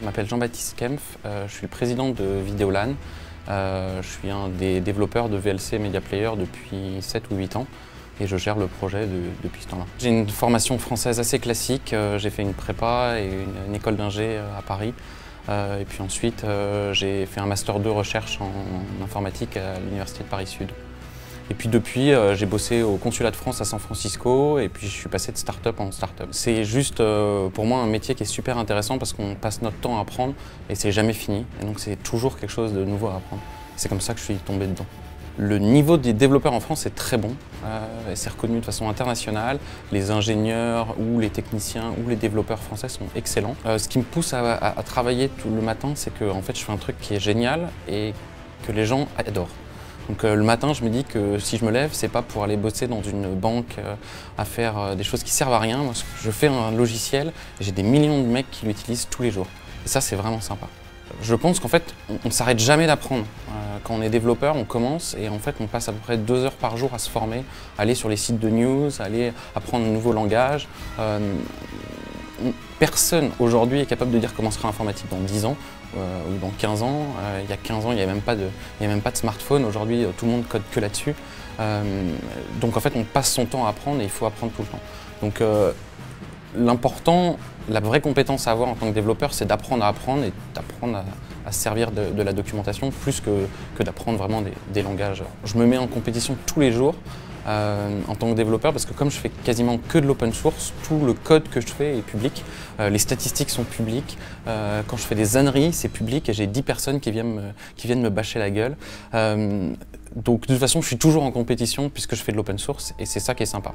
Je m'appelle Jean-Baptiste Kempf, je suis le président de Vidéolan. Je suis un des développeurs de VLC Media Player depuis 7 ou 8 ans et je gère le projet depuis ce temps-là. J'ai une formation française assez classique, j'ai fait une prépa et une école d'ingé à Paris. Et puis ensuite, j'ai fait un master 2 recherche en informatique à l'Université de Paris-Sud. Et puis depuis, j'ai bossé au consulat de France à San Francisco et puis je suis passé de start-up en start-up. C'est juste pour moi un métier qui est super intéressant parce qu'on passe notre temps à apprendre et c'est jamais fini. Et donc c'est toujours quelque chose de nouveau à apprendre. C'est comme ça que je suis tombé dedans. Le niveau des développeurs en France est très bon, et c'est reconnu de façon internationale. Les ingénieurs ou les techniciens ou les développeurs français sont excellents. Ce qui me pousse à travailler tout le matin, c'est que en fait, je fais un truc qui est génial et que les gens adorent. Donc le matin, je me dis que si je me lève, c'est pas pour aller bosser dans une banque à faire des choses qui servent à rien. Moi, je fais un logiciel et j'ai des millions de mecs qui l'utilisent tous les jours. Et ça, c'est vraiment sympa. Je pense qu'en fait, on ne s'arrête jamais d'apprendre. Quand on est développeur, on commence et en fait, on passe à peu près 2 heures par jour à se former, à aller sur les sites de news, à aller apprendre de nouveaux langages. Personne aujourd'hui est capable de dire comment sera l'informatique dans 10 ans ou dans 15 ans. Il y a 15 ans, il n'y avait même pas de smartphone. Aujourd'hui, tout le monde code que là-dessus. Donc en fait, on passe son temps à apprendre et il faut apprendre tout le temps. Donc l'important, la vraie compétence à avoir en tant que développeur, c'est d'apprendre à apprendre et d'apprendre à se servir de la documentation plus que d'apprendre vraiment des langages. Je me mets en compétition tous les jours en tant que développeur parce que comme je fais quasiment que de l'open source, tout le code que je fais est public, les statistiques sont publiques, quand je fais des âneries, c'est public et j'ai 10 personnes qui viennent me bâcher la gueule. Donc de toute façon, je suis toujours en compétition puisque je fais de l'open source et c'est ça qui est sympa.